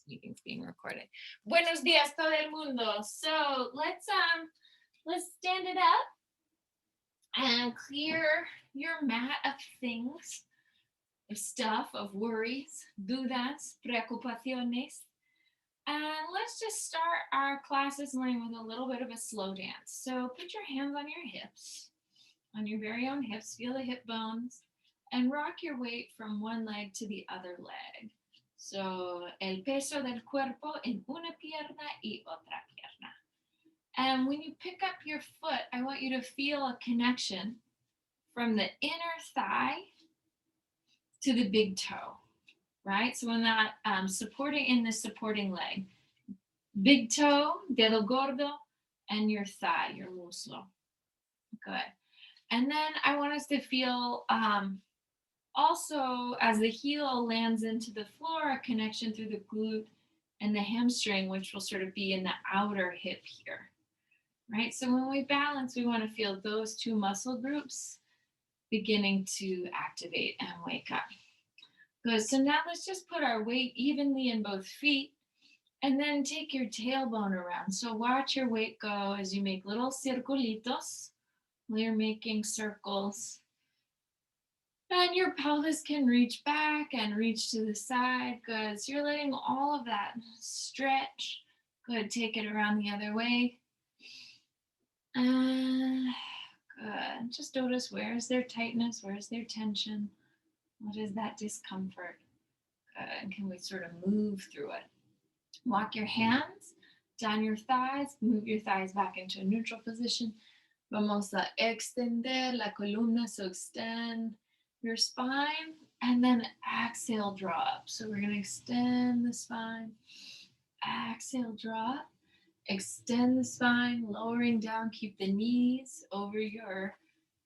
meeting's being recorded. Buenos días, todo el mundo. So let's stand it up and clear your mat of things, of stuff, of worries, dudas, preocupaciones. And let's just start our class this morning with a little bit of a slow dance. So put your hands on your hips, on your very own hips, feel the hip bones, and rock your weight from one leg to the other leg. So el peso del cuerpo en una pierna y otra pierna. And when you pick up your foot, I want you to feel a connection from the inner thigh to the big toe, right? So when that supporting in the supporting leg, big toe, dedo gordo, and your thigh, your muslo. Good. And then I want us to feel also, as the heel lands into the floor, a connection through the glute and the hamstring, which will sort of be in the outer hip here, right? So when we balance, we want to feel those two muscle groups beginning to activate and wake up. Good. So now let's just put our weight evenly in both feet and then take your tailbone around. So watch your weight go as you make little circulitos while you're making circles. And your pelvis can reach back and reach to the side. Good. So you're letting all of that stretch. Good. Take it around the other way. And good. Just notice, where is there tightness? Where is there tension? What is that discomfort? Good. And can we sort of move through it? Walk your hands down your thighs. Move your thighs back into a neutral position. Vamos a extender la columna. So extend your spine, and then exhale, draw up. So we're going to extend the spine, exhale, draw up, extend the spine, lowering down, keep the knees over your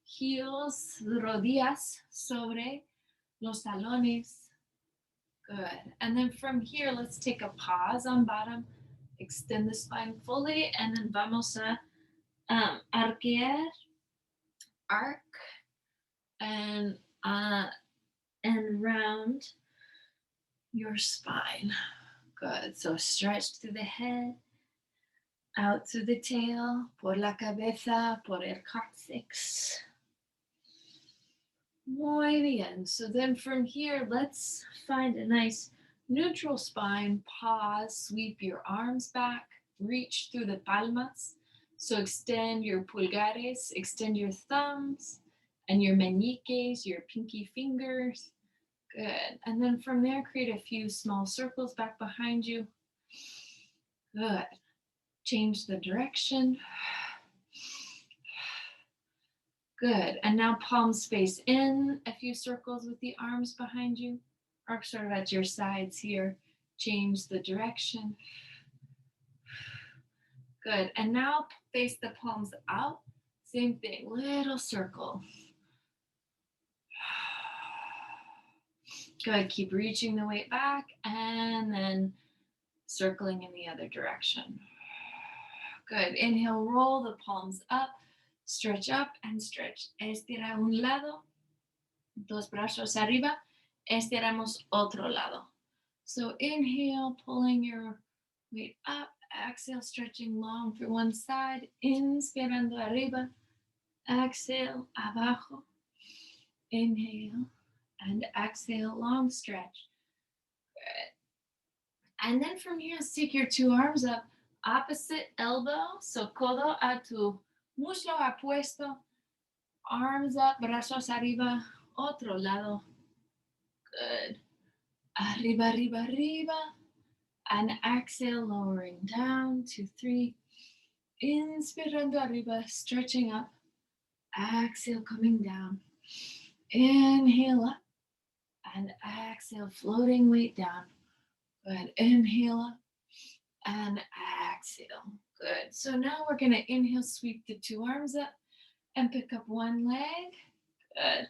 heels, rodillas sobre los talones. Good. And then from here, let's take a pause on bottom, extend the spine fully, and then vamos a arquear, arc, and round your spine. Good. So stretch through the head, out through the tail, por la cabeza, por el coccyx. Muy bien. So then from here, let's find a nice neutral spine. Pause, sweep your arms back, reach through the palmas. So extend your pulgares, extend your thumbs, and your meñiques, your pinky fingers. Good. And then from there, create a few small circles back behind you. Good. Change the direction. Good. And now palms face in, a few circles with the arms behind you, or sort of at your sides here. Change the direction. Good. And now face the palms out. Same thing, little circle. Good. Keep reaching the weight back and then circling in the other direction. Good. Inhale, roll the palms up, stretch up and stretch. Estira un lado, dos brazos arriba, estiramos otro lado. So inhale, pulling your weight up, exhale, stretching long through one side, inspirando arriba, exhale, abajo, inhale, and exhale, long stretch. Good. And then from here, let's take your two arms up, opposite elbow, so codo a tu muslo apuesto, arms up, brazos arriba, otro lado. Good. Arriba, arriba, arriba. And exhale, lowering down, 2, 3. Inspirando arriba, stretching up. Exhale, coming down. Inhale up. And exhale, floating weight down. Good. Inhale up. And exhale. Good. So now we're going to inhale, sweep the two arms up and pick up one leg. Good.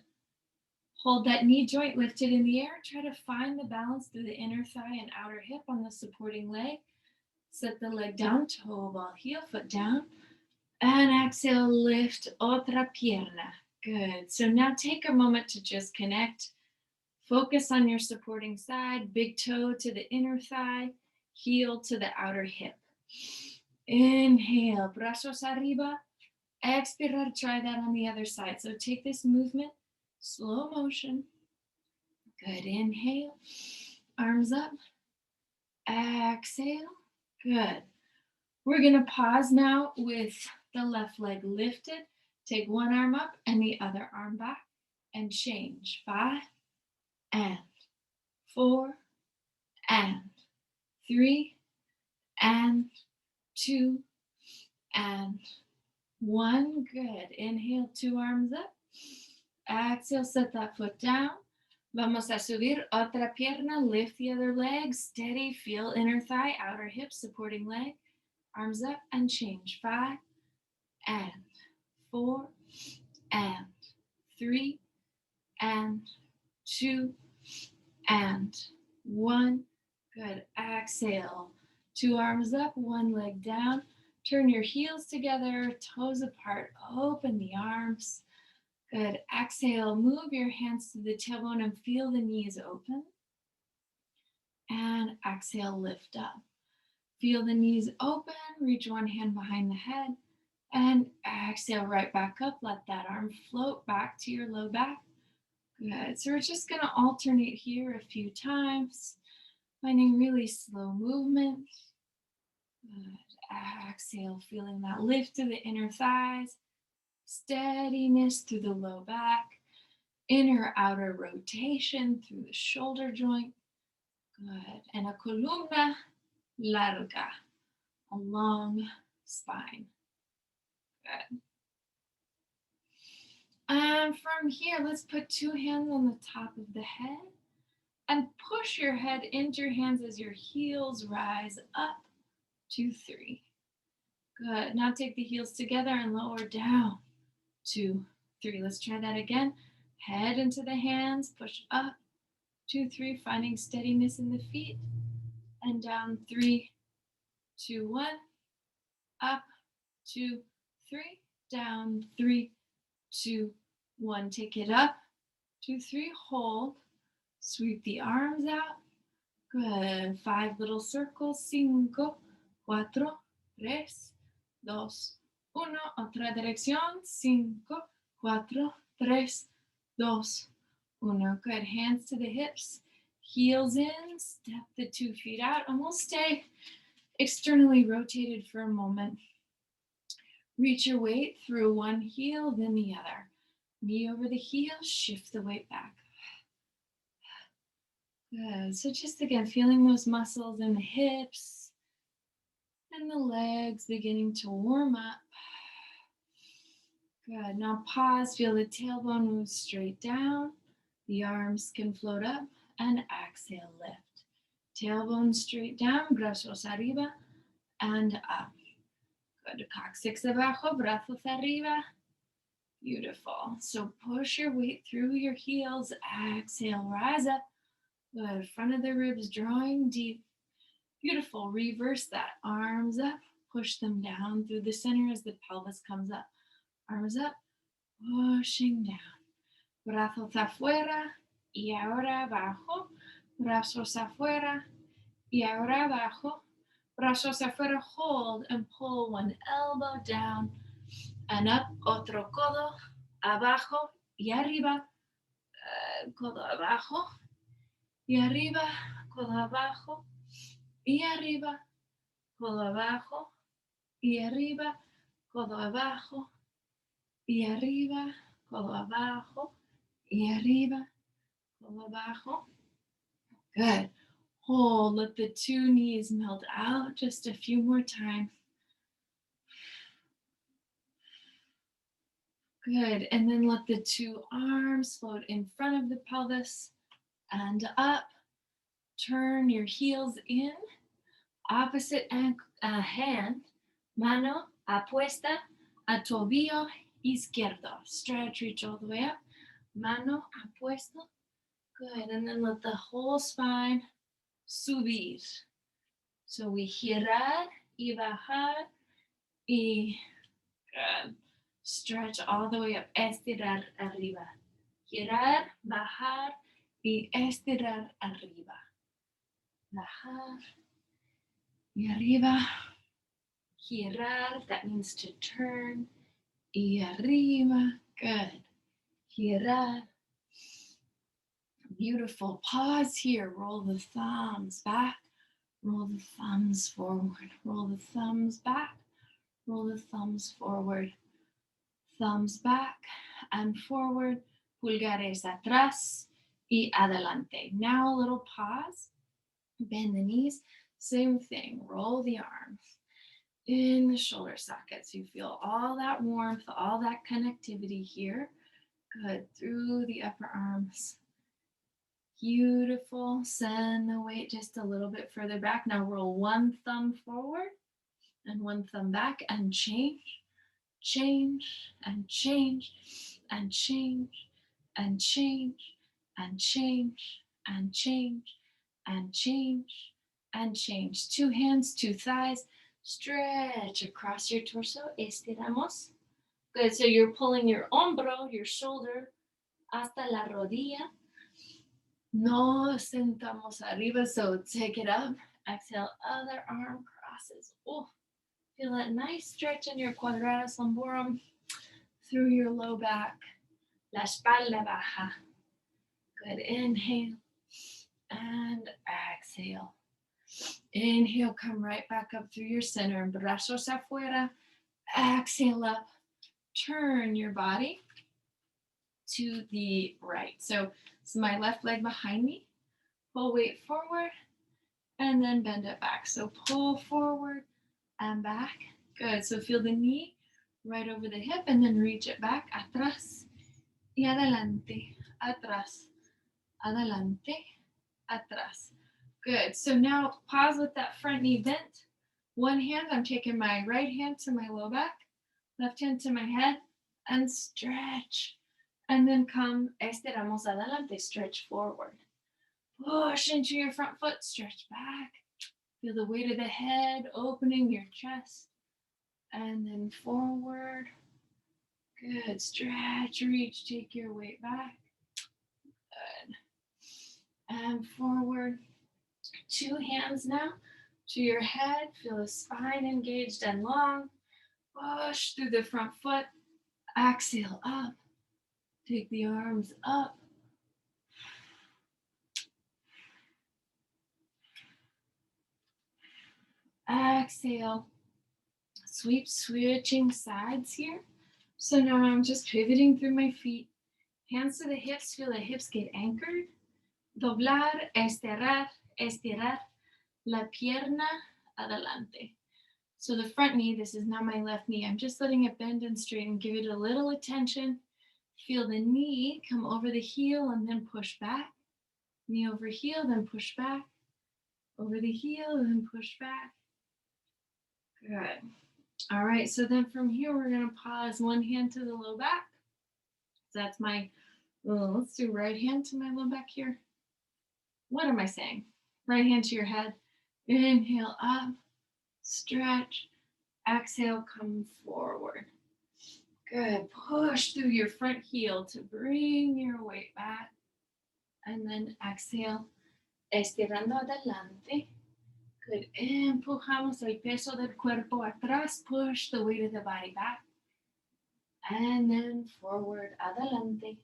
Hold that knee joint lifted in the air. Try to find the balance through the inner thigh and outer hip on the supporting leg. Set the leg down, toe ball, heel, foot down. And exhale, lift otra pierna. Good. So now take a moment to just connect. Focus on your supporting side, big toe to the inner thigh. heel to the outer hip. Inhale, brazos arriba. Expirar, try that on the other side. So take this movement, slow motion. Good, inhale, arms up. Exhale, good. We're gonna pause now with the left leg lifted. Take one arm up and the other arm back and change. 5 and 4 and 3 and 2 and 1. Good. Inhale, 2 arms up. Exhale, set that foot down. Vamos a subir otra pierna. Lift the other leg. Steady. Feel inner thigh, outer hip, supporting leg. Arms up and change. 5 and 4 and 3 and 2 and 1. Good. Exhale. 2 arms up, 1 leg down. Turn your heels together, toes apart. Open the arms. Good. Exhale. Move your hands to the tailbone and feel the knees open. And exhale, lift up. Feel the knees open. Reach one hand behind the head. And exhale right back up. Let that arm float back to your low back. Good. So we're just going to alternate here a few times, finding really slow movement. Good. Exhale, feeling that lift to the inner thighs, steadiness through the low back, inner outer rotation through the shoulder joint. Good. And a columna larga, a long spine. Good. And from here, let's put 2 hands on the top of the head and push your head into your hands as your heels rise up. 2, 3. Good. Now take the heels together and lower down. 2, 3. Let's try that again. Head into the hands, push up. 2, 3. Finding steadiness in the feet. And down. 3, 2, 1. Up. 2, 3. Down. 3, 2, 1. Take it up. 2, 3. Hold. Sweep the arms out. Good. 5 little circles. 5, 4, 3, 2, 1. Otra dirección. 5, 4, 3, 2, 1. Good. Hands to the hips. Heels in. Step the 2 feet out. And we'll stay externally rotated for a moment. Reach your weight through one heel, then the other. Knee over the heel. Shift the weight back. Good. So just again, feeling those muscles in the hips and the legs beginning to warm up. Good. Now pause. Feel the tailbone move straight down. The arms can float up and exhale, lift. Tailbone straight down, brazos arriba and up. Good. Coccyx abajo, brazos arriba. Beautiful. So push your weight through your heels. Exhale, rise up. Good. Front of the ribs drawing deep. Beautiful. Reverse that. Arms up. Push them down through the center as the pelvis comes up. Arms up. Pushing down. Brazos afuera. Y ahora abajo. Brazos afuera. Y ahora abajo. Brazos afuera. Hold and pull one elbow down and up. Otro codo. Abajo y arriba. Codo abajo. Y arriba, codo abajo, y arriba, codo abajo, y arriba, codo abajo, y arriba, codo abajo, y arriba, codo abajo. Good. Hold, let the 2 knees melt out just a few more times. Good. And then let the 2 arms float in front of the pelvis and up. Turn your heels in. Opposite hand, mano apuesta a tobillo izquierdo. Stretch, reach all the way up. Mano apuesta. Good. And then let the whole spine subir. So we girar y bajar y good. Stretch all the way up. Estirar arriba. Girar, bajar y estirar arriba. Bajar Y arriba. Girar, that means to turn. Y arriba. Good. Girar. Beautiful. Pause here. Roll the thumbs back. Roll the thumbs forward. Roll the thumbs back. Roll the thumbs forward. Thumbs back and forward. Pulgares atrás y adelante. Now a little pause. Bend the knees. Same thing. Roll the arms in the shoulder sockets. You feel all that warmth, all that connectivity here. Good. Through the upper arms. Beautiful. Send the weight just a little bit further back. Now roll one thumb forward and one thumb back and change, change, and change, and change, and change, and change, and change, and change, and change. Two hands, two thighs. Stretch across your torso. Estiramos. Good. So you're pulling your hombro, your shoulder, hasta la rodilla. No sentamos arriba, so take it up. Exhale, other arm crosses. Oh, feel that nice stretch in your quadratus lumborum through your low back. La espalda baja. Good. Inhale and exhale. Inhale, come right back up through your center. Brazos afuera. Exhale up. Turn your body to the right. So my left leg behind me. Pull weight forward and then bend it back. So pull forward and back. Good. So feel the knee right over the hip and then reach it back. Atrás y adelante. Atrás. Adelante. Atrás. Good. So now pause with that front knee bent. One hand, I'm taking my right hand to my low back, left hand to my head, and stretch. And then come, estiramos adelante, stretch forward. Push into your front foot, stretch back. Feel the weight of the head opening your chest. And then forward. Good. Stretch, reach, take your weight back. Good. And forward. Two hands now to your head. Feel the spine engaged and long. Push through the front foot. Exhale up. Take the arms up. Exhale. Sweep, switching sides here. So now I'm just pivoting through my feet. Hands to the hips. Feel the hips get anchored. Doblar, estirar, estirar. La pierna adelante. So the front knee, this is now my left knee. I'm just letting it bend and straighten. Give it a little attention. Feel the knee come over the heel and then push back. Knee over heel, then push back. Over the heel, and then push back. Good. All right, so then from here, we're going to pause. One hand to the low back. So that's my, let's do right hand to my low back here. What am I saying? Right hand to your head. Inhale up, stretch. Exhale, come forward. Good. Push through your front heel to bring your weight back. And then exhale, estirando adelante. Good. Empujamos el peso del cuerpo atrás. Push the weight of the body back. And then forward, adelante.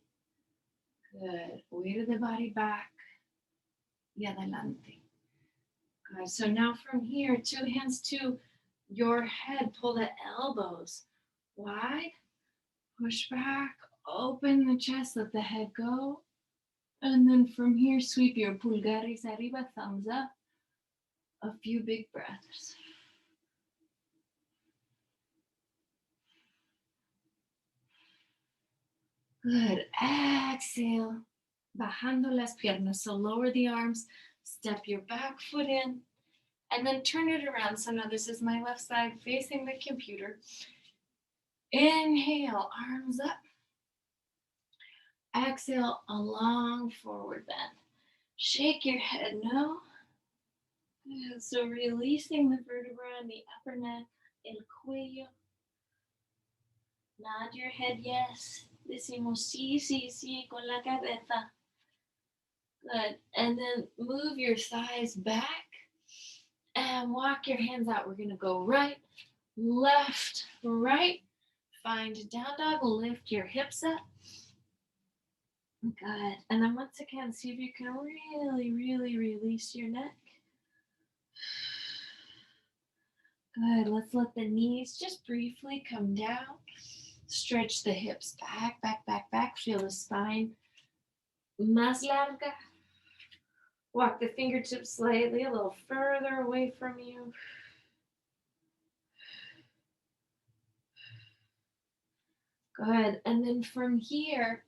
Good. Weight of the body back. Y adelante. Good. So now from here, two hands to your head. Pull the elbows wide. Push back. Open the chest. Let the head go. And then from here, sweep your pulgares arriba, thumbs up. A few big breaths. Good. Exhale. Bajando las piernas. So lower the arms. Step your back foot in. And then turn it around. So now this is my left side facing the computer. Inhale. Arms up. Exhale. A long forward bend. Shake your head no. So releasing the vertebra in the upper neck, el cuello. Nod your head yes. Decimos sí, sí, sí con la cabeza. Good. And then move your thighs back And walk your hands out. We're going to go right, left, right. Find a down dog. Lift your hips up. Good. And then once again, see if you can really, really release your neck. Good. Let's let the knees just briefly come down. Stretch the hips back, back, back, back. Feel the spine más larga. Walk the fingertips slightly a little further away from you. Good. And then from here,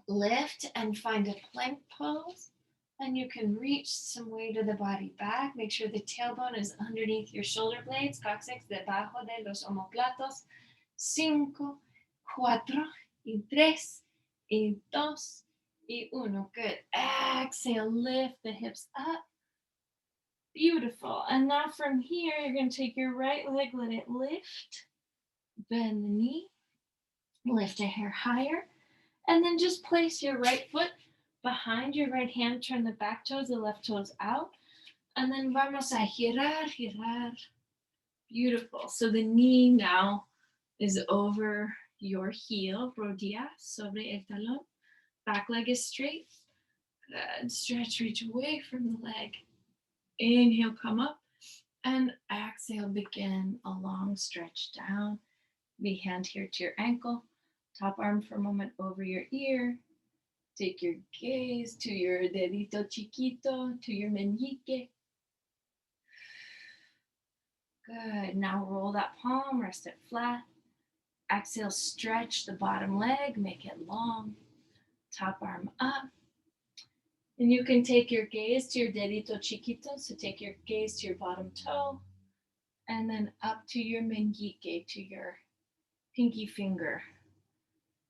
lift and find a plank pose. And you can reach some weight of the body back. Make sure the tailbone is underneath your shoulder blades. Coccyx debajo de los omoplatos. 5, 4, y 3, y 2, y 1. Good. Exhale, lift the hips up. Beautiful. And now from here, you're going to take your right leg, let it lift. Bend the knee. Lift a hair higher. And then just place your right foot behind your right hand. Turn the back toes, the left toes out. And then vamos a girar, girar. Beautiful. So the knee now is over your heel, rodilla sobre el talón. Back leg is straight. Good. Stretch, reach away from the leg. Inhale, come up. And exhale, begin a long stretch down. The hand here to your ankle. Top arm for a moment over your ear. Take your gaze to your dedito chiquito, to your meñique. Good. Now roll that palm, rest it flat. Exhale, stretch the bottom leg, make it long. Top arm up. And you can take your gaze to your dedito chiquito, so take your gaze to your bottom toe, and then up to your meñique, to your pinky finger.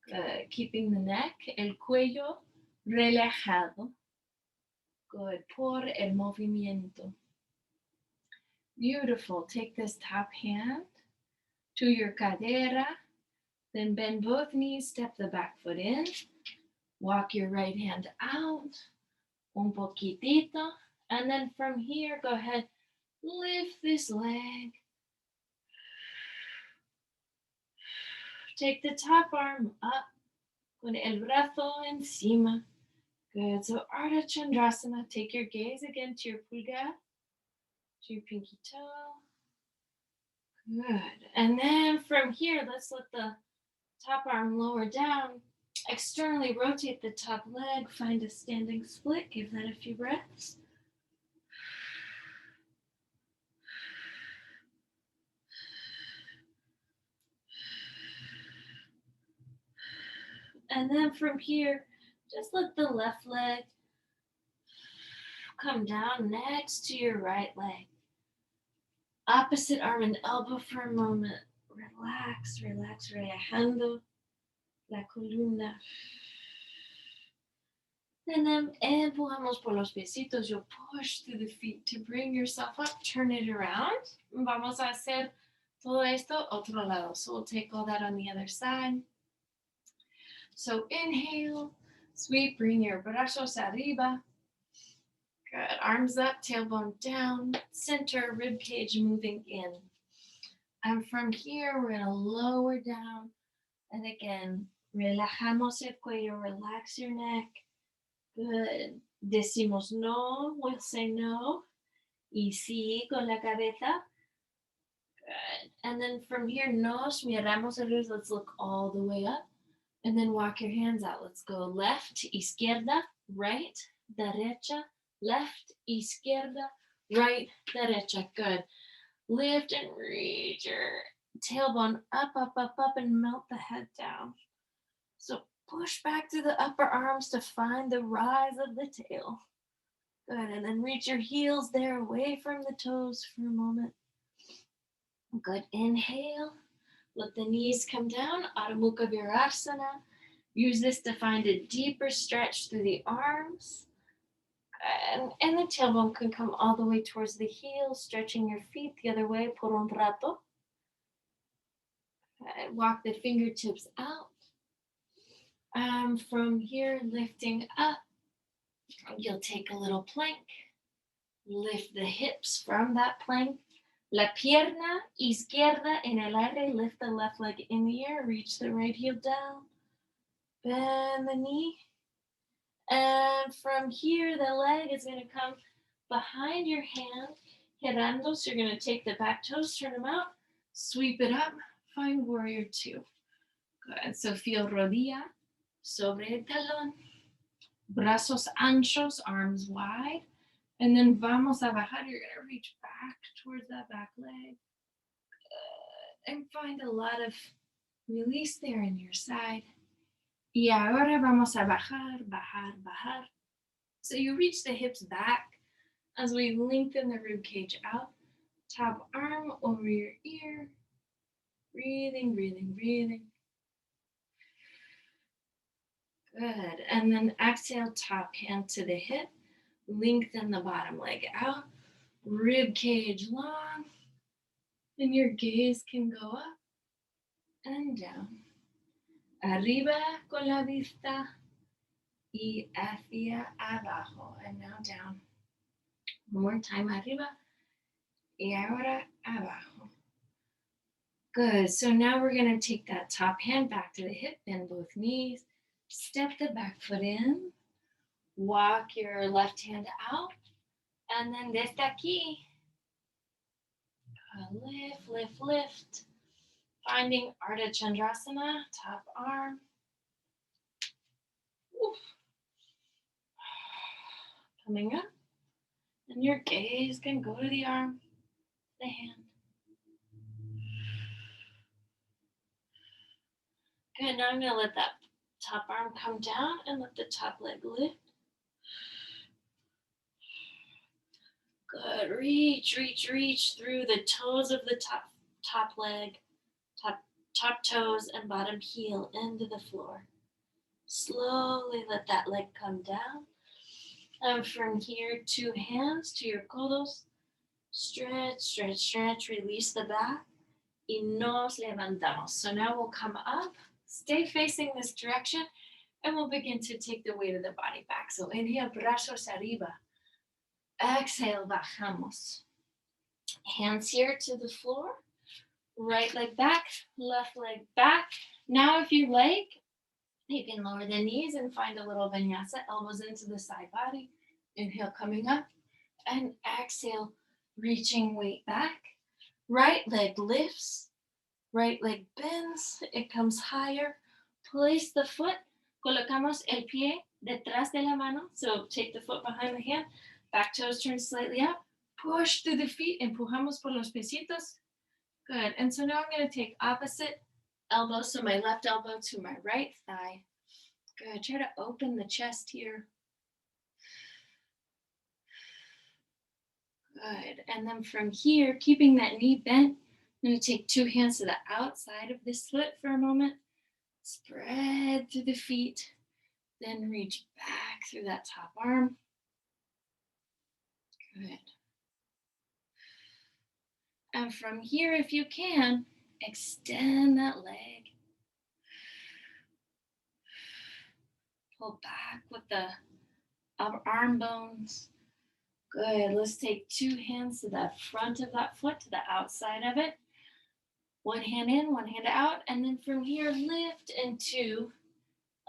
Good. Keeping the neck, el cuello relajado. Good. Por el movimiento. Beautiful. Take this top hand to your cadera. Then bend both knees, step the back foot in. Walk your right hand out. Un poquitito. And then from here, go ahead, lift this leg. Take the top arm up con el brazo encima. Good. So Ardha Chandrasana. Take your gaze again to your pulgar, to your pinky toe. Good. And then from here, let's let the top arm lower down. Externally rotate the top leg. Find a standing split. Give that a few breaths. And then from here, just let the left leg come down next to your right leg. Opposite arm and elbow for a moment. Relax, relax, relajando la columna. And then empujamos por los piecitos. You'll push through the feet to bring yourself up. Turn it around. Vamos a hacer todo esto otro lado. So we'll take all that on the other side. So inhale, sweep, bring your brazos arriba. Good. Arms up, tailbone down, center, rib cage moving in. And from here, we're going to lower down. And again, relajamos el cuello, relax your neck. Good. Decimos no, we'll say no. Y sí con la cabeza. Good. And then from here, nos miramos arriba. Let's look all the way up. And then walk your hands out. Let's go left, izquierda, right, derecha, left, izquierda, right, derecha. Good. Lift and reach your tailbone up, up, up, up, and melt the head down. So push back through the upper arms to find the rise of the tail. Good. And then reach your heels there away from the toes for a moment. Good. Inhale. Let the knees come down, Adho Mukha Virasana. Use this to find a deeper stretch through the arms. And the tailbone can come all the way towards the heels, stretching your feet the other way por un rato. And walk the fingertips out. From here, lifting up, you'll take a little plank. Lift the hips from that plank. La pierna izquierda en el aire. Lift the left leg in the air. Reach the right heel down. Bend the knee. And from here, the leg is going to come behind your hand, girando. So you're going to take the back toes, turn them out, sweep it up, find warrior two. Good. So feel rodilla sobre el talón, brazos anchos, arms wide. And then vamos a bajar. You're going to reach back towards that back leg. Good. And find a lot of release there in your side. Y ahora vamos a bajar, bajar, bajar. So you reach the hips back as we lengthen the rib cage out. Top arm over your ear. Breathing, breathing, breathing. Good. And then exhale, top hand to the hip. Lengthen the bottom leg out. Rib cage long. And your gaze can go up and down. Arriba con la vista y hacia abajo. And now down. One more time, arriba y ahora abajo. Good. So now we're going to take that top hand back to the hip, bend both knees, step the back foot in, walk your left hand out, and then desde aquí, lift, lift, lift, finding Ardha Chandrasana, top arm. Oof. Coming up, and your gaze can go to the arm, the hand. Good, now I'm going to let that top arm come down and let the top leg lift. Good, reach, reach, reach through the toes of the top leg, top toes and bottom heel into the floor. Slowly let that leg come down. And from here, two hands to your codos. Stretch, stretch, stretch, release the back. Y nos levantamos. So now we'll come up, stay facing this direction, and we'll begin to take the weight of the body back. So inhale, brazos arriba. Exhale, bajamos. Hands here to the floor. Right leg back, left leg back. Now if you like, you can lower the knees and find a little vinyasa, elbows into the side body. Inhale, coming up. And exhale, reaching weight back. Right leg lifts. Right leg bends. It comes higher. Place the foot. Colocamos el pie detrás de la mano. So take the foot behind the hand. Back toes turn slightly up. Push through the feet. Empujamos por los piecitos. Good. And so now I'm going to take opposite elbow. So my left elbow to my right thigh. Good. Try to open the chest here. Good. And then from here, keeping that knee bent, I'm going to take two hands to the outside of this foot for a moment. Spread through the feet. Then reach back through that top arm. Good. And from here, if you can, extend that leg. Pull back with the arm bones. Good. Let's take two hands to the front of that foot, to the outside of it. One hand in, one hand out. And then from here, lift into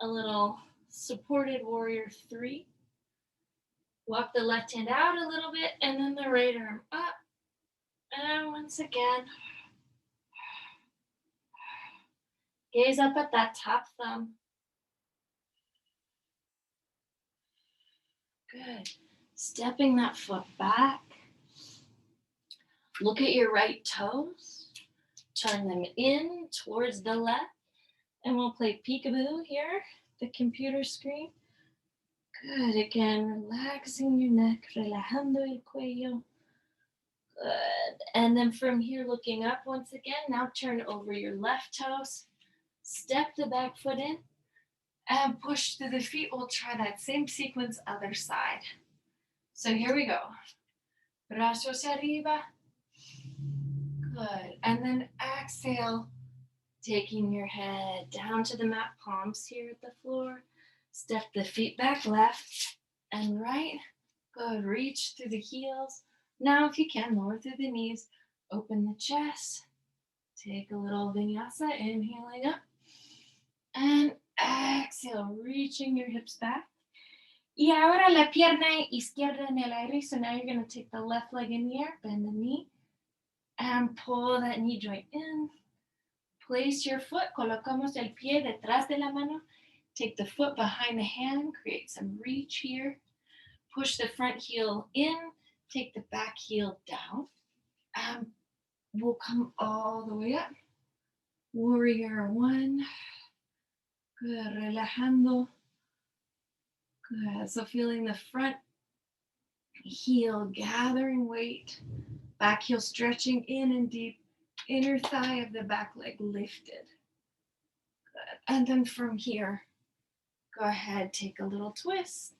a little supported warrior three. Walk the left hand out a little bit, and then the right arm up. And once again, gaze up at that top thumb. Good. Stepping that foot back. Look at your right toes. Turn them in towards the left. And we'll play peekaboo here, the computer screen. Good. Again, relaxing your neck, relajando el cuello. Good. And then from here, looking up once again, now turn over your left toes. Step the back foot in and push through the feet. We'll try that same sequence other side. So here we go. Brazos arriba. Good. And then exhale, taking your head down to the mat, palms here at the floor. Step the feet back, left and right. Good, reach through the heels. Now, if you can, lower through the knees, open the chest. Take a little vinyasa, inhaling up. And exhale, reaching your hips back. Y ahora la pierna izquierda en el aire. So now you're going to take the left leg in the air, bend the knee, and pull that knee joint in. Place your foot, colocamos el pie detrás de la mano. Take the foot behind the hand, create some reach here. Push the front heel in, take the back heel down. We'll come all the way up. Warrior one. Good, relajando. Good, so feeling the front heel gathering weight. Back heel stretching in and deep. Inner thigh of the back leg lifted. Good, and then from here, go ahead, take a little twist.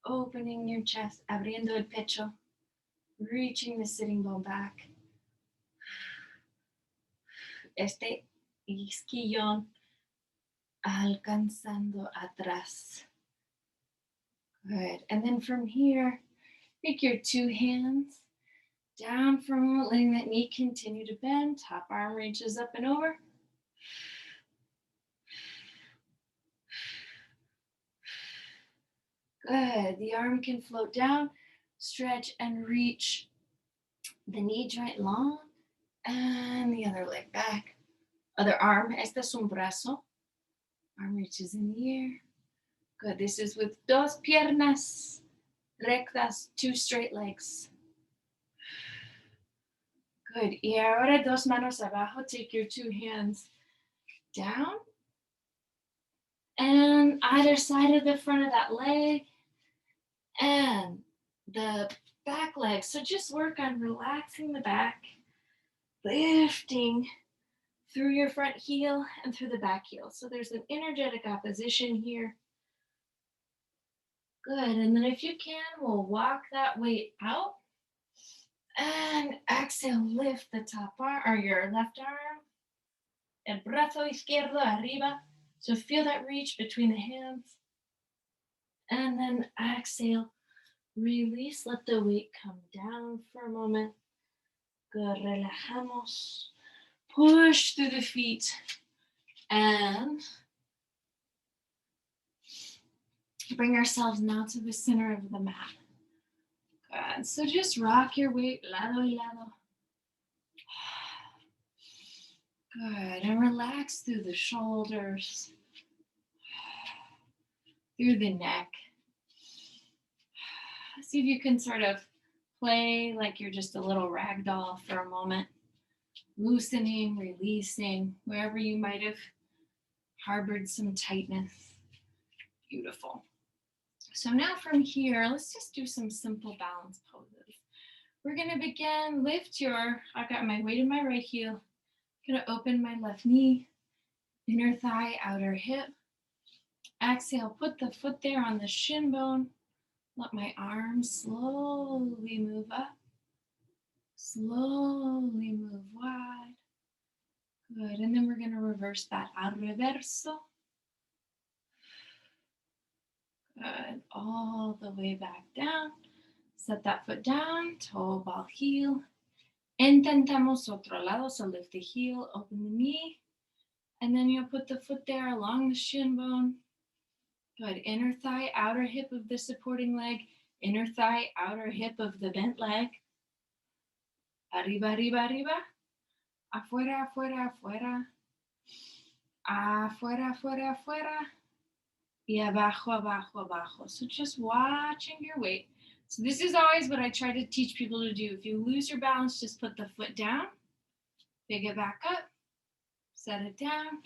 Opening your chest, abriendo el pecho. Reaching the sitting bone back. Este isquillón alcanzando atrás. Good. And then from here, take your two hands down for a moment, letting that knee continue to bend. Top arm reaches up and over. Good. The arm can float down, stretch and reach the knee joint long, and the other leg back. Other arm, este es un brazo. Arm reaches in the air. Good. This is with dos piernas rectas, two straight legs. Good. Y ahora dos manos abajo. Take your two hands down. And either side of the front of that leg. And the back leg. So just work on relaxing the back, lifting through your front heel and through the back heel. So there's an energetic opposition here. Good. And then if you can, we'll walk that weight out. And exhale, lift the top arm or your left arm. El brazo izquierdo arriba. So feel that reach between the hands. And then exhale, release, let the weight come down for a moment. Good, relajamos. Push through the feet. And bring ourselves now to the center of the mat. Good, so just rock your weight lado y lado. Good, and relax through the shoulders, through the neck. See if you can sort of play like you're just a little rag doll for a moment. Loosening, releasing, wherever you might have harbored some tightness. Beautiful. So now from here, let's just do some simple balance poses. We're going to begin, I got my weight in my right heel. Going to open my left knee, inner thigh, outer hip. Exhale, put the foot there on the shin bone. Let my arms slowly move up. Slowly move wide. Good, and then we're going to reverse that al reverso. Good, all the way back down. Set that foot down, toe, ball, heel. Intentamos otro lado, so lift the heel, open the knee, and then you'll put the foot there along the shin bone. Good, inner thigh, outer hip of the supporting leg, inner thigh, outer hip of the bent leg. Arriba, arriba, arriba. Afuera, afuera, afuera. Afuera, afuera, afuera. Y abajo, abajo, abajo. So just watching your weight. So this is always what I try to teach people to do. If you lose your balance, just put the foot down, pick it back up, set it down,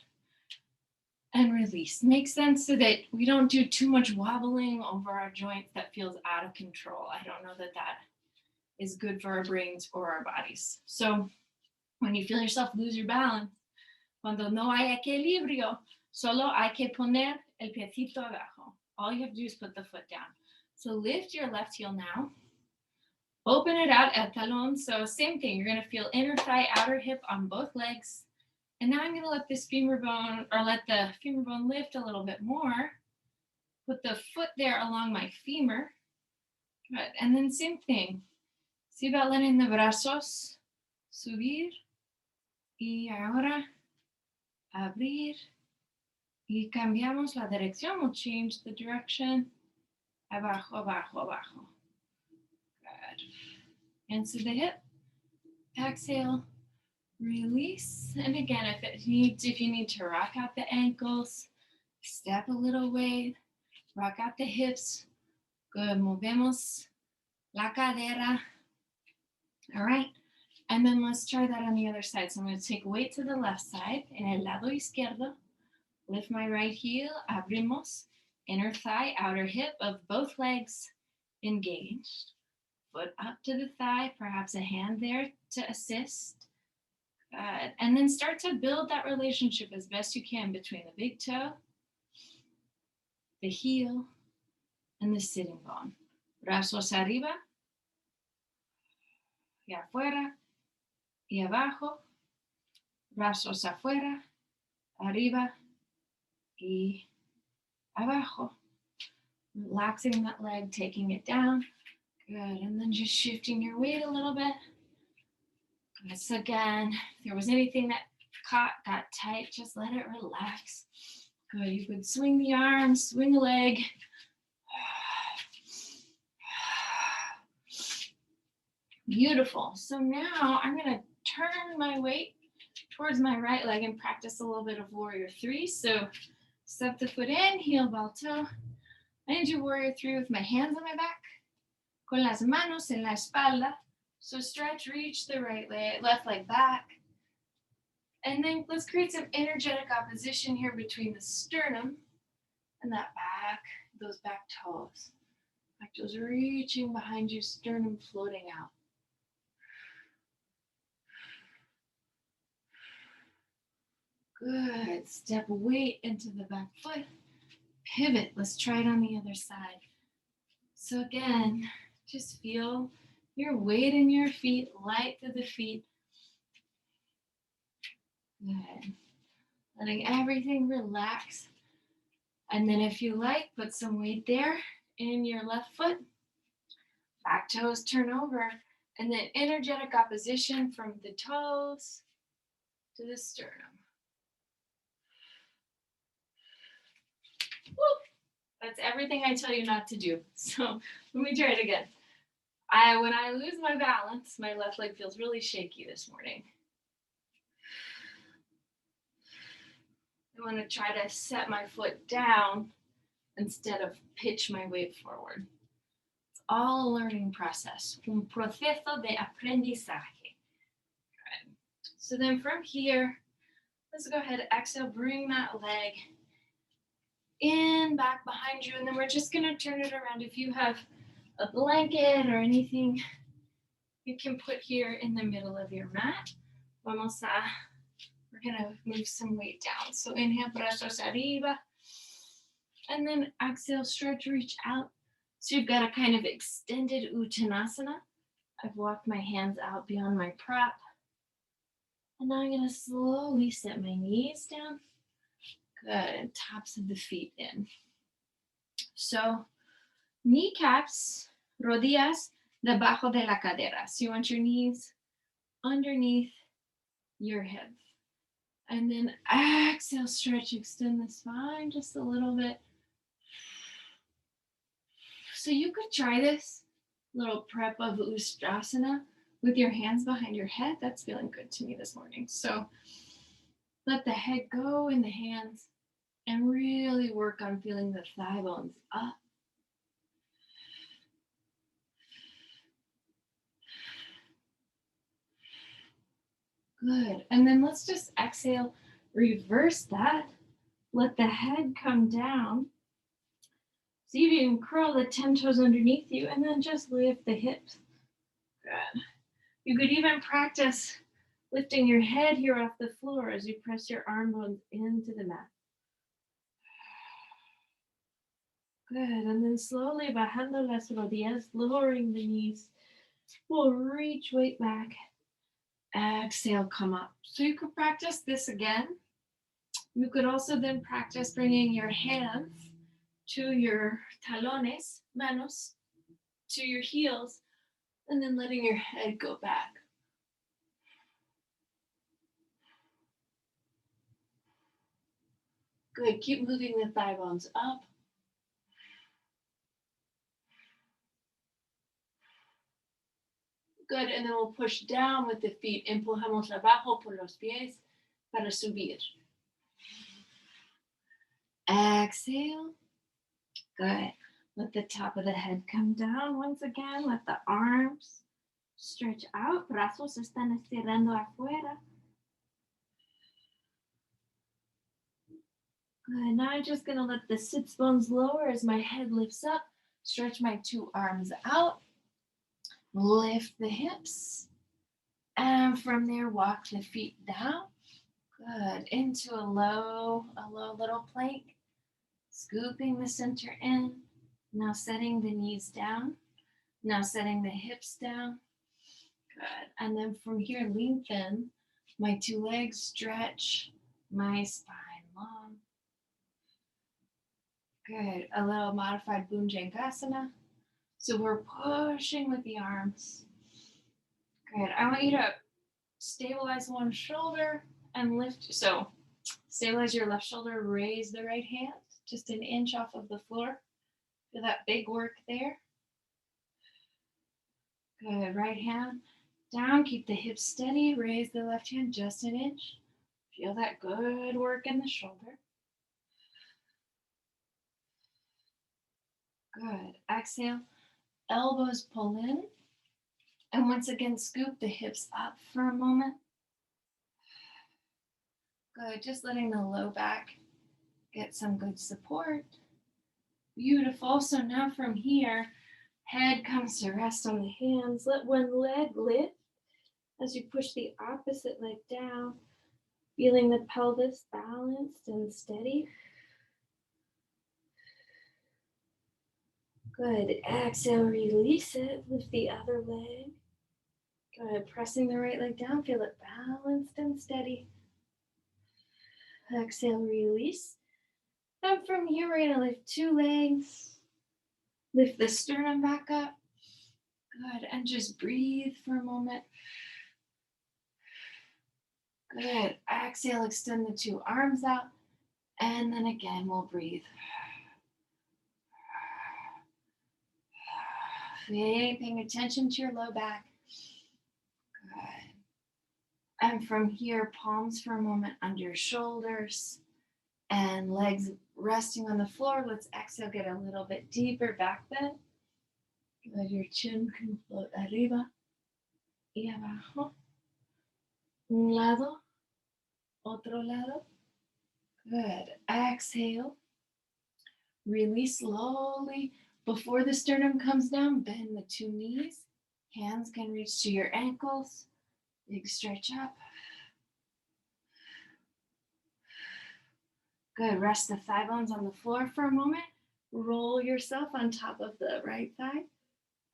and release. Makes sense so that we don't do too much wobbling over our joints that feels out of control. I don't know that that is good for our brains or our bodies. So when you feel yourself lose your balance, cuando no hay equilibrio, solo hay que poner el piecito abajo. All you have to do is put the foot down. So lift your left heel now. Open it out at talon. So same thing. You're going to feel inner thigh, outer hip on both legs. And now I'm going to let this femur bone, or let the femur bone lift a little bit more. Put the foot there along my femur. Good. And then same thing. See about letting the brazos subir. Y ahora abrir. Y cambiamos la dirección. We'll change the direction. Abajo, abajo, abajo. Good. Into the hip. Exhale. Release. And again, if you need to rock out the ankles, step a little way, rock out the hips. Good. Movemos la cadera. All right. And then let's try that on the other side. So I'm going to take weight to the left side. En el lado izquierdo. Lift my right heel. Abrimos. Inner thigh, outer hip of both legs engaged. Foot up to the thigh. Perhaps a hand there to assist. Good. And then start to build that relationship as best you can between the big toe, the heel, and the sitting bone. Brazos arriba y afuera y abajo. Brazos afuera, arriba y abajo. Relaxing that leg, taking it down. Good. And then just shifting your weight a little bit. So again, if there was anything that got tight, just let it relax. Good. You could swing the arms, swing a leg. Beautiful. So now I'm going to turn my weight towards my right leg and practice a little bit of warrior three. So step the foot in, heel, ball, toe. I do warrior three with my hands on my back, con las manos en la espalda. So stretch, reach the left leg back. And then let's create some energetic opposition here between the sternum and that back, those back toes. Back toes reaching behind you, sternum floating out. Good. Step weight into the back foot. Pivot. Let's try it on the other side. So again, just feel your weight in your feet, light through the feet. Good. Letting everything relax. And then if you like, put some weight there in your left foot. Back toes turn over. And then energetic opposition from the toes to the sternum. Woo! That's everything I tell you not to do. So let me try it again. When I lose my balance, my left leg feels really shaky this morning. I want to try to set my foot down instead of pitch my weight forward. It's all a learning process. Un proceso de aprendizaje. Good. So then from here, let's go ahead, exhale, bring that leg in, back behind you, and then we're just going to turn it around. If you have a blanket or anything you can put here in the middle of your mat. We're going to move some weight down. So inhale, brazos arriba. And then exhale, stretch, reach out. So you've got a kind of extended uttanasana. I've walked my hands out beyond my prop. And now I'm going to slowly set my knees down. Good, and tops of the feet in. So kneecaps, rodillas, debajo de la cadera. So you want your knees underneath your hip. And then exhale, stretch, extend the spine just a little bit. So you could try this little prep of Ustrasana with your hands behind your head. That's feeling good to me this morning. So let the head go in the hands and really work on feeling the thigh bones up. Good. And then let's just exhale, reverse that. Let the head come down. See if you can curl the 10 toes underneath you and then just lift the hips. Good. You could even practice lifting your head here off the floor as you press your arm bones into the mat. Good. And then slowly bajando las rodillas, lowering the knees. We'll reach weight back. Exhale, come up. So you could practice this again. You could also then practice bringing your hands to your talones, manos, to your heels, and then letting your head go back. Good. Keep moving the thigh bones up. Good. And then we'll push down with the feet. Empujamos abajo por los pies para subir. Exhale. Good. Let the top of the head come down once again. Let the arms stretch out. Brazos están estirando afuera. Good. Now I'm just going to let the sits bones lower as my head lifts up. Stretch my two arms out. Lift the hips. And from there, walk the feet down. Good. Into a low little plank. Scooping the center in. Now setting the knees down. Now setting the hips down. Good. And then from here, lengthen my two legs, stretch my spine long. Good. A little modified Bhujangasana. So we're pushing with the arms. Good. I want you to stabilize one shoulder and lift. So stabilize your left shoulder, raise the right hand just an inch off of the floor. Feel that big work there. Good. Right hand down. Keep the hips steady. Raise the left hand just an inch. Feel that good work in the shoulder. Good. Exhale. Elbows pull in. And once again, scoop the hips up for a moment. Good. Just letting the low back get some good support. Beautiful. So now from here, head comes to rest on the hands. Let one leg lift as you push the opposite leg down. Feeling the pelvis balanced and steady. Good. Exhale, release it. Lift the other leg. Good. Pressing the right leg down. Feel it balanced and steady. Exhale, release. And from here, we're going to lift two legs. Lift the sternum back up. Good. And just breathe for a moment. Good. Exhale, extend the two arms out. And then again, we'll breathe. Paying attention to your low back. Good. And from here, palms for a moment under your shoulders and legs resting on the floor. Let's exhale, get a little bit deeper back bend. Let your chin can float arriba y abajo. Un lado, otro lado. Good. Exhale. Release slowly. Before the sternum comes down, bend the two knees. Hands can reach to your ankles. Big stretch up. Good. Rest the thigh bones on the floor for a moment. Roll yourself on top of the right thigh.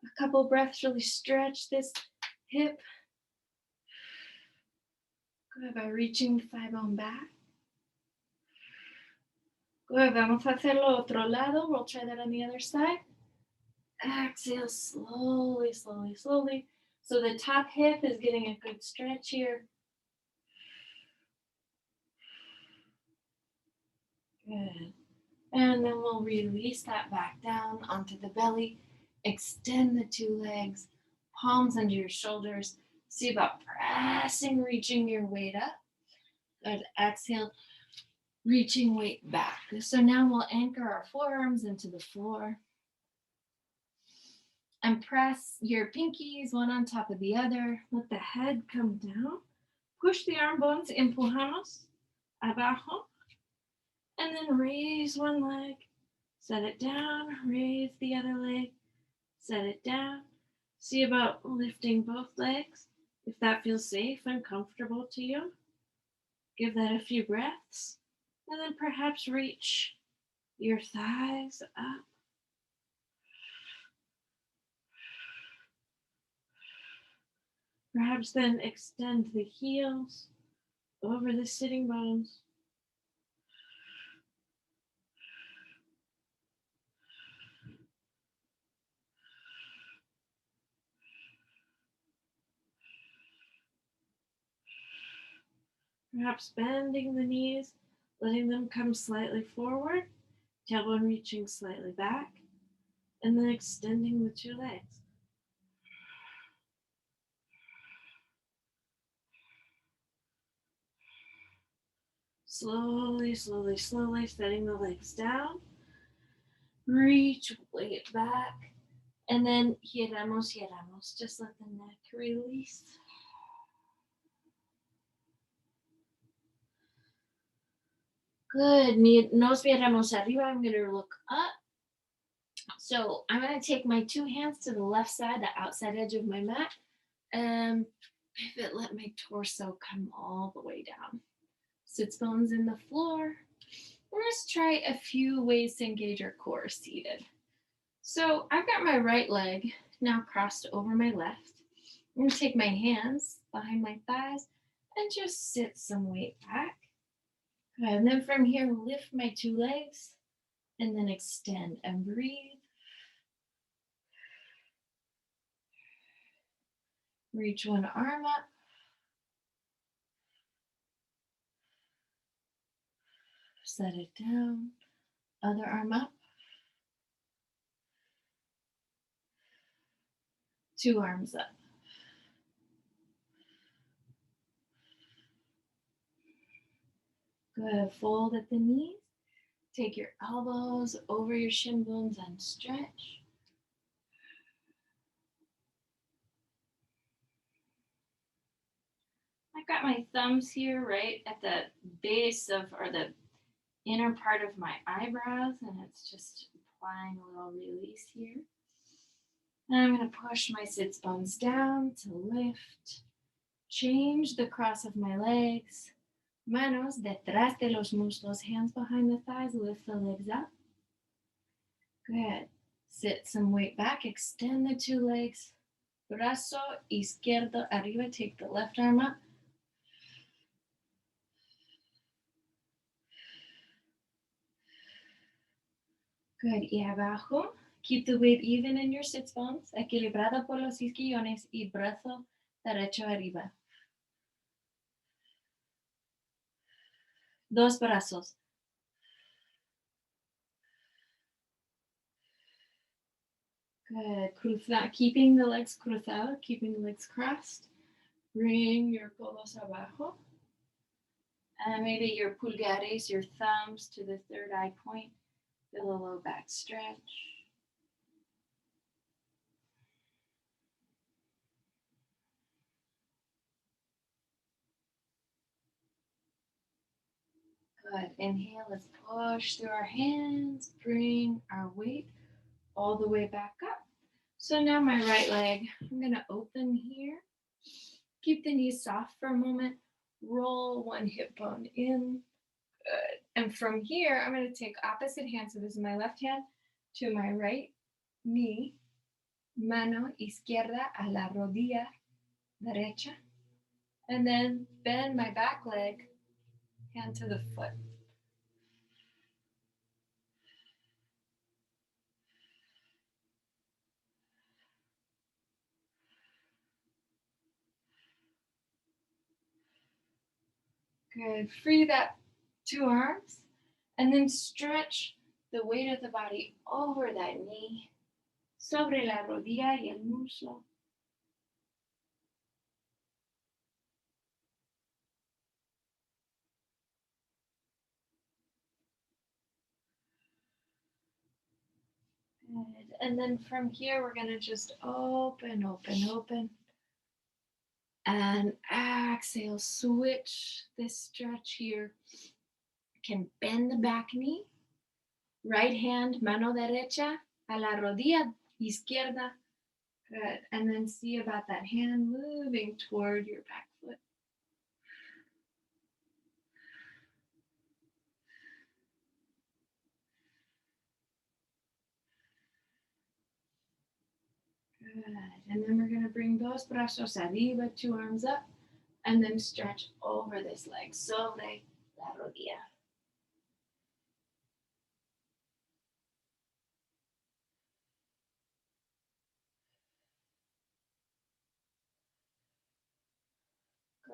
A couple breaths, really stretch this hip. Good. By reaching the thigh bone back. Good. Vamos a hacerlo otro lado. We'll try that on the other side. Exhale slowly, slowly, slowly. So the top hip is getting a good stretch here. Good. And then we'll release that back down onto the belly. Extend the two legs, palms under your shoulders. See about pressing, reaching your weight up. Good. Exhale, reaching weight back. So now we'll anchor our forearms into the floor. And press your pinkies one on top of the other. Let the head come down. Push the arm bones, empujamos, abajo. And then raise one leg, set it down, raise the other leg, set it down. See about lifting both legs. If that feels safe and comfortable to you, give that a few breaths. And then perhaps reach your thighs up. Perhaps then extend the heels over the sitting bones. Perhaps bending the knees, letting them come slightly forward, tailbone reaching slightly back, and then extending the two legs. Slowly, slowly, slowly setting the legs down. Reach weight back. And then giramos, giramos. Just let the neck release. Good. Nos miramos arriba. I'm going to look up. So I'm going to take my two hands to the left side, the outside edge of my mat. Pivot, let my torso come all the way down. Sits bones in the floor. Let's try a few ways to engage our core seated. So I've got my right leg now crossed over my left. I'm going to take my hands behind my thighs and just sit some weight back. Good. And then from here, lift my two legs and then extend and breathe. Reach one arm up. Set it down. Other arm up. Two arms up. Good. Fold at the knees. Take your elbows over your shin bones and stretch. I've got my thumbs here right at the base of, or the inner part of my eyebrows, and it's just applying a little release here. And I'm going to push my sits bones down to lift. Change the cross of my legs. Manos detrás de los muslos, hands behind the thighs, lift the legs up. Good. Sit some weight back, extend the two legs. Brazo izquierdo arriba, take the left arm up. Good. Y abajo. Keep the weight even in your sits bones. Equilibrado por los isquiones y brazo derecho arriba. Dos brazos. Good. Keeping the legs cruzado, keeping the legs crossed. Bring your codos abajo. And maybe your pulgares, your thumbs to the third eye point. Feel a low back stretch. Good. Inhale, let's push through our hands. Bring our weight all the way back up. So now my right leg, I'm going to open here. Keep the knees soft for a moment. Roll one hip bone in. Good. And from here, I'm going to take opposite hand. So this is my left hand to my right knee. Mano izquierda a la rodilla derecha. And then bend my back leg, hand to the foot. Good. Free that two arms and then stretch the weight of the body over that knee, sobre la rodilla y el muslo. Good. And then from here, we're going to just open, open, open. And exhale, switch this stretch here. Can bend the back knee. Right hand, mano derecha, a la rodilla izquierda. Good. And then see about that hand moving toward your back foot. Good. And then we're going to bring dos brazos arriba, two arms up, and then stretch over this leg, sobre la rodilla.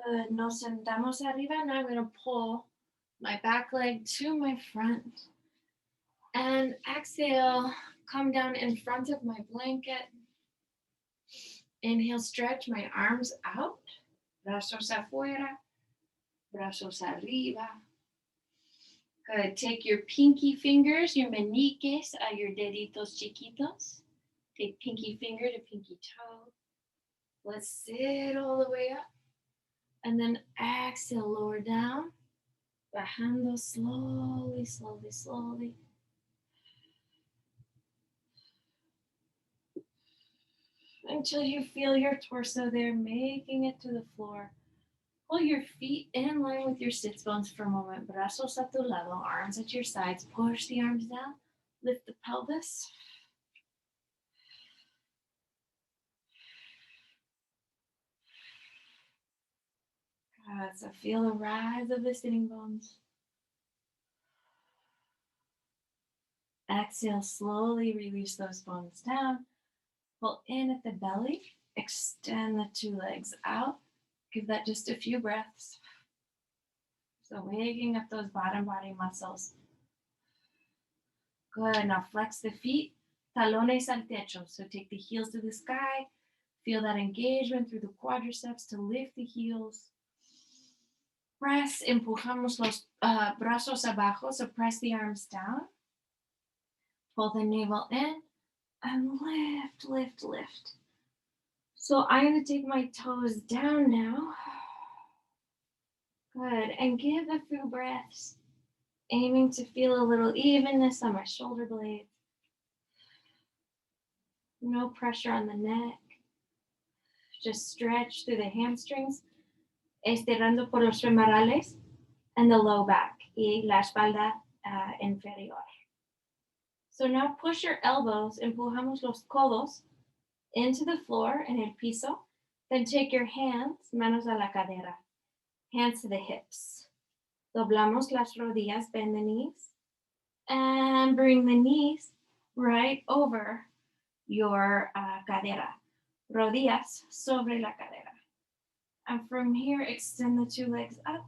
Good. Nos sentamos arriba. Now I'm going to pull my back leg to my front. And exhale, come down in front of my blanket. Inhale, stretch my arms out. Brazos afuera. Brazos arriba. Good. Take your pinky fingers, your meñiques, your deditos chiquitos. Take pinky finger to pinky toe. Let's sit all the way up. And then exhale, lower down. Bajando slowly, slowly, slowly. Until you feel your torso there, making it to the floor. Pull your feet in line with your sits bones for a moment. Brazos a tu lado, arms at your sides. Push the arms down. Lift the pelvis. Good. So feel the rise of the sitting bones. Exhale, slowly release those bones down. Pull in at the belly. Extend the two legs out. Give that just a few breaths. So waking up those bottom body muscles. Good. Now flex the feet. Talones al techo. So take the heels to the sky. Feel that engagement through the quadriceps to lift the heels. Press. Empujamos los brazos abajo. So press the arms down. Pull the navel in. And lift, lift, lift. So I'm going to take my toes down now. Good. And give a few breaths. Aiming to feel a little evenness on my shoulder blades. No pressure on the neck. Just stretch through the hamstrings. Estirando por los femorales and the low back. Y la espalda inferior. So now push your elbows. Empujamos los codos into the floor en el piso. Then take your hands, manos a la cadera. Hands to the hips. Doblamos las rodillas, bend the knees. And bring the knees right over your cadera. Rodillas sobre la cadera. And from here, extend the two legs up.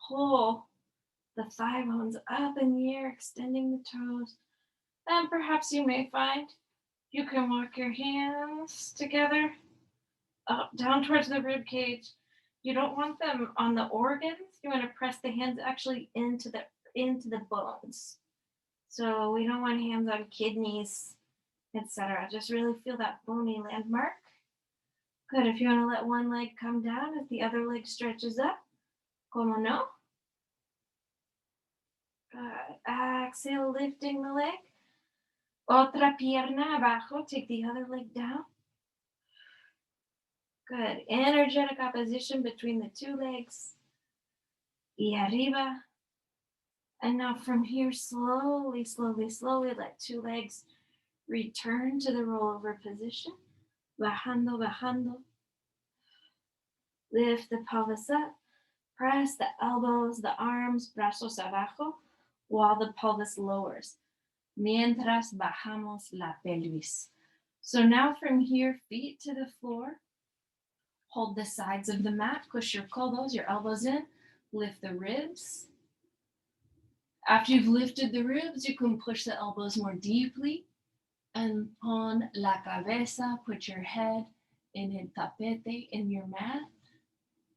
Pull the thigh bones up in the air, extending the toes. And perhaps you may find you can walk your hands together up, down towards the rib cage. You don't want them on the organs. You want to press the hands actually into the bones. So we don't want hands on kidneys, etc. Just really feel that bony landmark. Good. If you want to let one leg come down as the other leg stretches up, como no. Good. Exhale, lifting the leg. Otra pierna abajo. Take the other leg down. Good. Energetic opposition between the two legs. Y arriba. And now from here, slowly, slowly, slowly, let two legs return to the rollover position. Bajando, bajando. Lift the pelvis up. Press the elbows, the arms, brazos abajo, while the pelvis lowers. Mientras bajamos la pelvis. So now from here, feet to the floor. Hold the sides of the mat. Push your codos, your elbows in. Lift the ribs. After you've lifted the ribs, you can push the elbows more deeply. And pon la cabeza, put your head in el tapete, in your mat,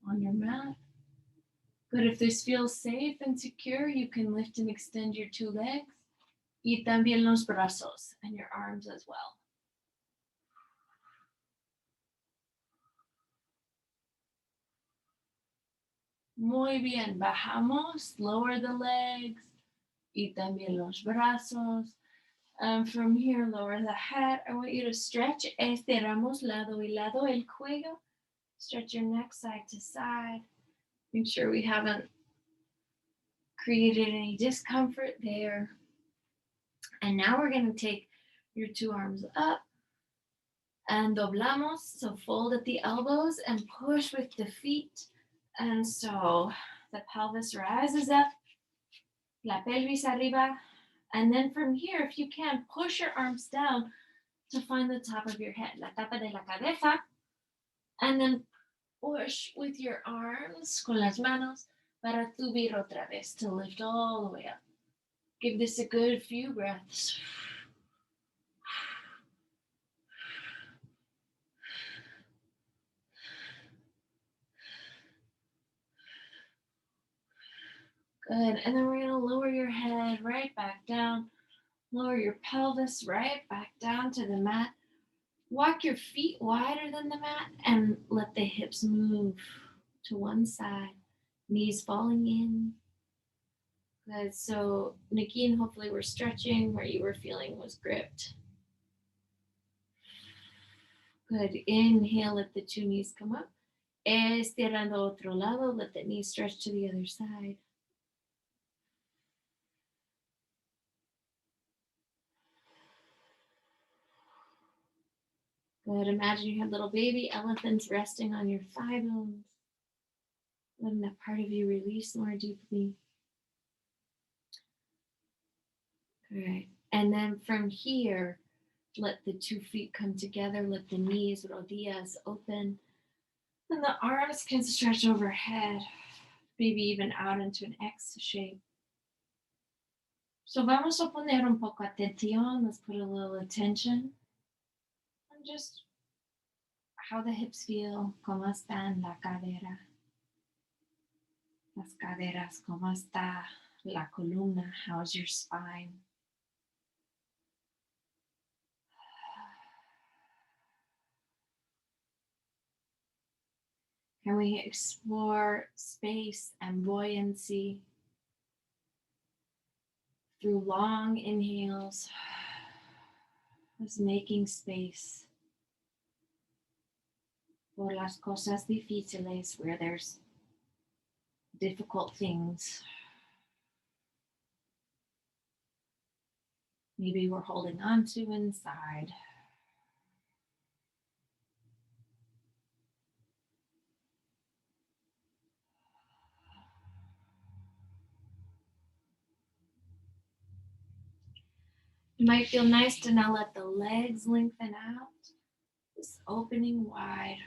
on your mat. But if this feels safe and secure, you can lift and extend your two legs. Y también los brazos, and your arms as well. Muy bien, bajamos, lower the legs, y también los brazos. And from here, lower the head. I want you to stretch. Estiramos lado y lado el cuello. Stretch your neck side to side. Make sure we haven't created any discomfort there. And now we're going to take your two arms up and doblamos. So fold at the elbows and push with the feet. And so the pelvis rises up, la pelvis arriba. And then from here, if you can, push your arms down to find the top of your head, la tapa de la cabeza. And then push with your arms, con las manos, para subir otra vez, to lift all the way up. Give this a good few breaths. Good. And then we're going to lower your head right back down. Lower your pelvis right back down to the mat. Walk your feet wider than the mat and let the hips move to one side. Knees falling in. Good. So, Nikki, hopefully we're stretching where you were feeling was gripped. Good. Inhale, let the two knees come up. Estirando otro lado, let the knees stretch to the other side. Good. Imagine you have little baby elephants resting on your thigh bones. Letting that part of you release more deeply. Good. And then from here, let the 2 feet come together. Let the knees, rodillas, open. And the arms can stretch overhead, maybe even out into an X shape. So vamos a poner un poco atención. Let's put a little attention on just how the hips feel, cómo están la cadera, las caderas, cómo está la columna, how's your spine. Can we explore space and buoyancy through long inhales, just making space por las cosas difíciles where there's difficult things. Maybe we're holding on to inside. It might feel nice to now let the legs lengthen out, just opening wide.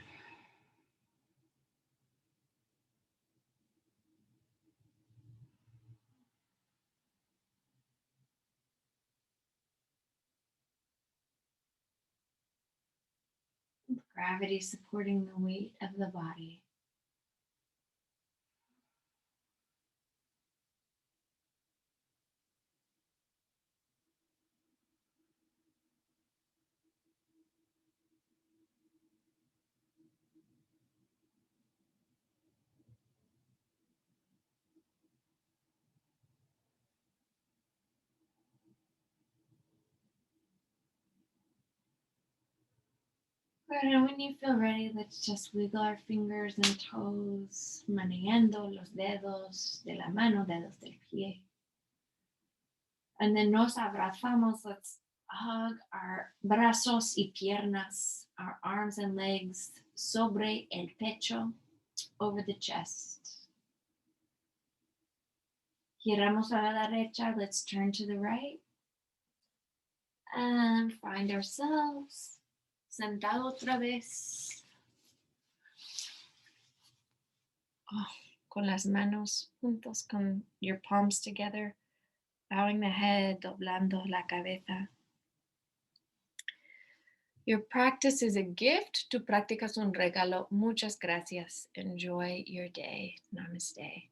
With gravity supporting the weight of the body. Good, and when you feel ready, let's just wiggle our fingers and toes, manejando los dedos de la mano, dedos del pie. And then nos abrazamos. Let's hug our brazos y piernas, our arms and legs sobre el pecho, over the chest. Giramos a la derecha. Let's turn to the right and find ourselves sentado otra vez. Con las manos juntos, con your palms together, bowing the head, doblando la cabeza. Your practice is a gift. Tu práctica es un regalo. Muchas gracias. Enjoy your day. Namaste.